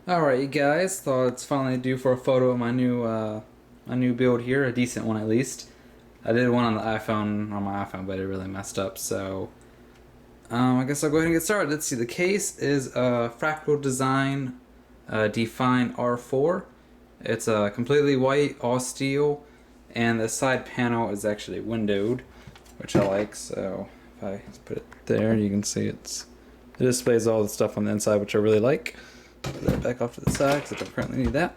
Alright, you guys, thought it's finally due for a photo of my new build here, a decent one at least. I did one on my iPhone, but it really messed up, so I guess I'll go ahead and get started. Let's see, the case is a Fractal Design Define R4. It's completely white, all steel, and the side panel is actually windowed, which I like, so if I just put it there, you can see it displays all the stuff on the inside, which I really like. Put that back off to the side because I don't currently need that.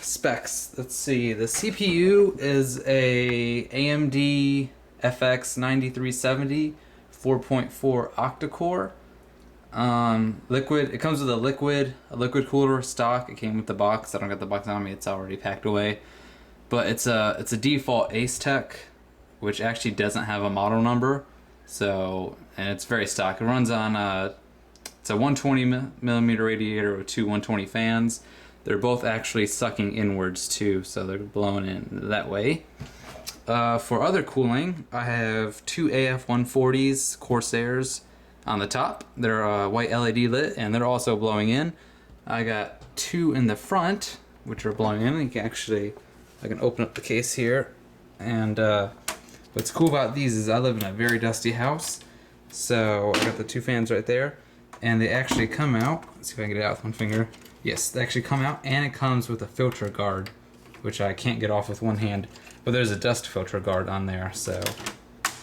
Specs. Let's see. The CPU is a AMD FX 9370 4.4 octa-core. Liquid. It comes with a liquid cooler stock. It came with the box. I don't got the box on me. It's already packed away. But it's a default Asetek, which actually doesn't have a model number. So, and it's very stock. It runs on it's a 120 millimeter radiator with two 120 fans. They're both actually sucking inwards too, so they're blowing in that way. For other cooling, I have two AF140s Corsairs on the top. They're white LED lit, and they're also blowing in. I got two in the front, which are blowing in. I can open up the case here, and what's cool about these is I live in a very dusty house, so I got the two fans right there. And they actually come out. Let's see if I can get it out with one finger. Yes, they actually come out, and it comes with a filter guard, which I can't get off with one hand. But there's a dust filter guard on there, so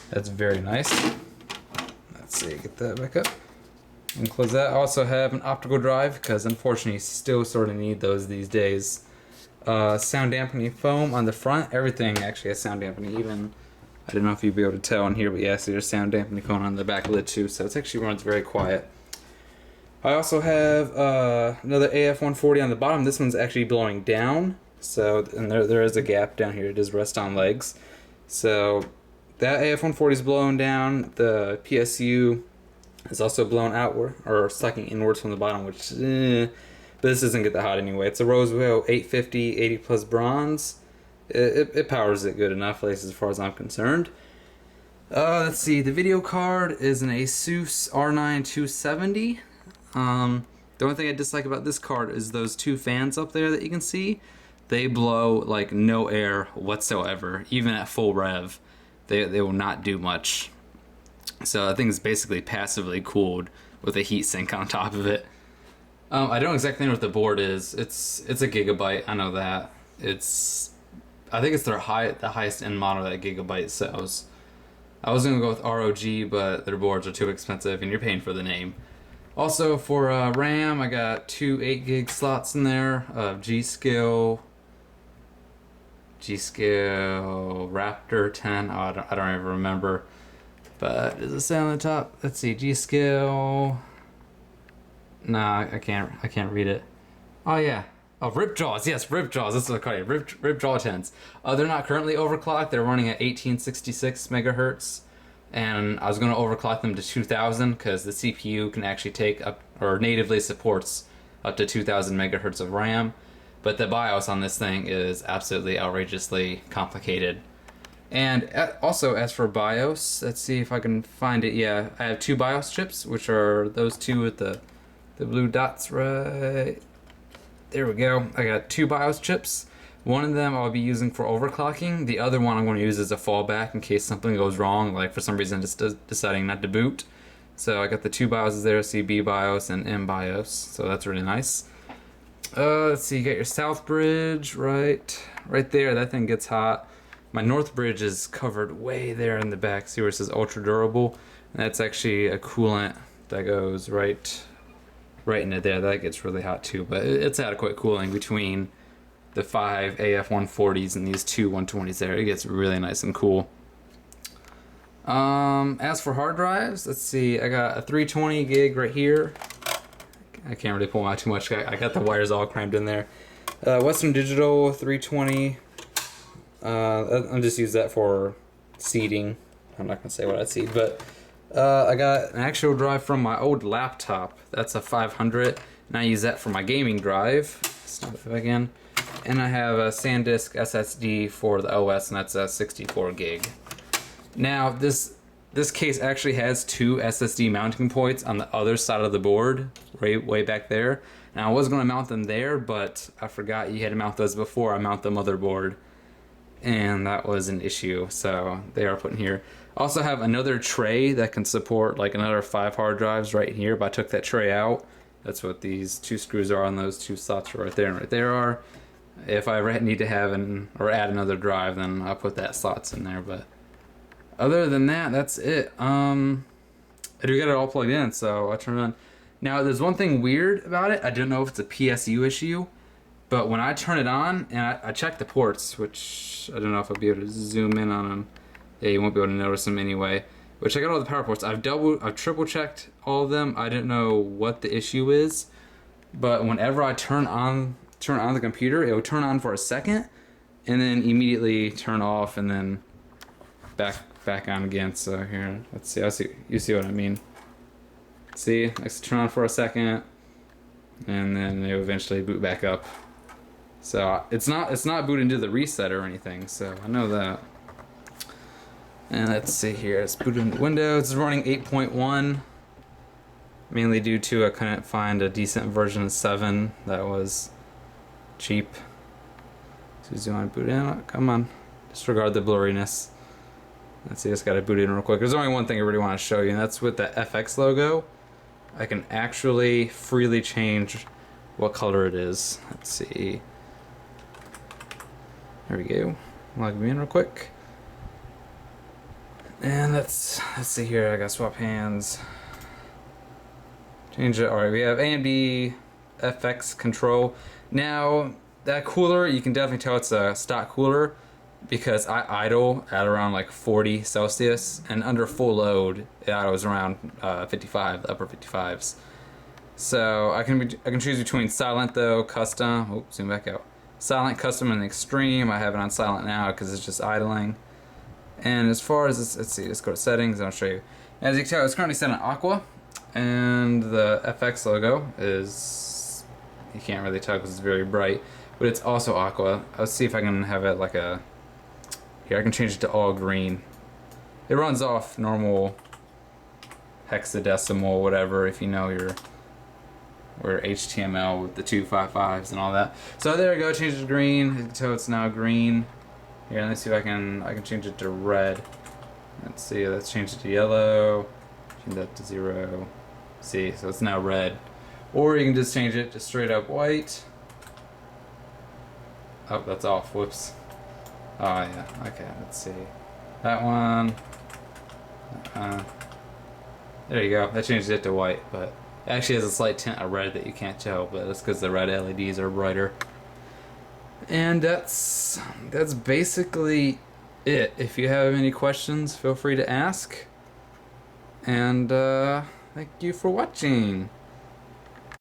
that's very nice. Let's see, get that back up. And close that. I also have an optical drive, because unfortunately you still sort of need those these days. Sound dampening foam on the front. Everything actually has sound dampening, even, I don't know if you'll be able to tell in here, but yes, there's sound dampening foam on the back lid too, so it actually runs very quiet. I also have another AF140 on the bottom. This one's actually blowing down, so and there is a gap down here. It does rest on legs, so that AF140 is blowing down. The PSU is also blown outward or sucking inwards from the bottom, which but this doesn't get that hot anyway. It's a Rosewell 850 80 plus bronze. It powers it good enough, at least as far as I'm concerned. Let's see. The video card is an Asus R9 270. The only thing I dislike about this card is those two fans up there that you can see. They blow like no air whatsoever, even at full rev. They will not do much. So I think it's basically passively cooled with a heat sink on top of it. I don't exactly know what the board is. It's a Gigabyte. I know that. I think it's the highest end model that Gigabyte sells. I was gonna go with ROG, but their boards are too expensive, and you're paying for the name. Also for RAM, I got two 8 gig slots in there of G.Skill Raptor 10. Oh, I don't even remember. But does it say on the top? Let's see, G.Skill. Nah, I can't read it. Oh yeah. Oh, Ripjaws. Yes, Ripjaws. That's what I call it. Ripjaw 10s. They're not currently overclocked. They're running at 1866 megahertz. And I was going to overclock them to 2000 because the CPU can actually take up, or natively supports up to 2000 megahertz of RAM. But the BIOS on this thing is absolutely outrageously complicated. And also, as for BIOS, let's see if I can find it. Yeah, I have two BIOS chips, which are those two with the blue dots right there. We go. I got two BIOS chips. One of them I'll be using for overclocking. The other one I'm going to use as a fallback in case something goes wrong, like for some reason just deciding not to boot. So I got the two BIOSes there, CB BIOS and M BIOS, so that's really nice. Let's see, you got your south bridge right there. That thing gets hot. My north bridge is covered way there in the back. See where it says ultra durable? And that's actually a coolant that goes right into there. That gets really hot too, but it's adequate cooling between the 5 AF140s and these two 120s there. It gets really nice and cool. As for hard drives, let's see. I got a 320 gig right here. I can't really pull out too much. I got the wires all crammed in there. Western Digital 320. I'll just use that for seeding. I'm not gonna say what I seed, but I got an actual drive from my old laptop. That's a 500, and I use that for my gaming drive. Stop it again. And I have a SanDisk SSD for the OS, and that's a 64 gig. Now, this this case actually has 2 SSD mounting points on the other side of the board, way back there. And I was going to mount them there, but I forgot you had to mount those before I mount the motherboard. And that was an issue, so they are put in here. Also have another tray that can support like another 5 hard drives right here, but I took that tray out. That's what these 2 screws are on those 2 slots right there and right there are. If I ever need to have or add another drive, then I'll put that slots in there, but other than that, that's it. I do get it all plugged in, so I turn it on. Now, there's one thing weird about it. I don't know if it's a PSU issue, but when I turn it on, and I check the ports, which I don't know if I'll be able to zoom in on them. Yeah, you won't be able to notice them anyway. But check out all the power ports. I've triple checked all of them. I didn't know what the issue is, but whenever I turn on the computer, it will turn on for a second, and then immediately turn off, and then back on again. So here, let's see. You see what I mean? See, let's turn on for a second, and then it will eventually boot back up. So it's not booting to the reset or anything. So I know that. And let's see here. It's booted into Windows. It's running 8.1, mainly due to I couldn't find a decent version of 7 that was cheap. So zoom on, boot in. Come on, disregard the blurriness. Let's see, I just got to boot in real quick. There's only one thing I really want to show you, and that's with the FX logo. I can actually freely change what color it is. Let's see. There we go. Log me in real quick. And let's see here. I got swap hands. Change it. All right, we have AMD FX control. Now that cooler, you can definitely tell it's a stock cooler, because I idle at around like 40 Celsius, and under full load it idles around 55, the upper 55s. So I can choose between silent though, custom. Oh, zoom back out. Silent, custom, and extreme. I have it on silent now because it's just idling. And as far as this, let's see, let's go to settings and I'll show you. As you can tell, it's currently set on aqua, and the FX logo is, you can't really tell because it's very bright, but it's also aqua. Let's see if I can have it like a. Here, I can change it to all green. It runs off normal hexadecimal, whatever, if you know your HTML with the 255s and all that. So there we go, change it to green. You can tell it's now green. Here, let's see if I can change it to red. Let's see, let's change it to yellow. Change that to 0. See, so it's now red. Or you can just change it to straight up white. Oh, that's off, whoops. Oh yeah, okay, let's see. That one. There you go, that changes it to white, but it actually has a slight tint of red that you can't tell, but that's because the red LEDs are brighter. And that's basically it. If you have any questions, feel free to ask. And thank you for watching.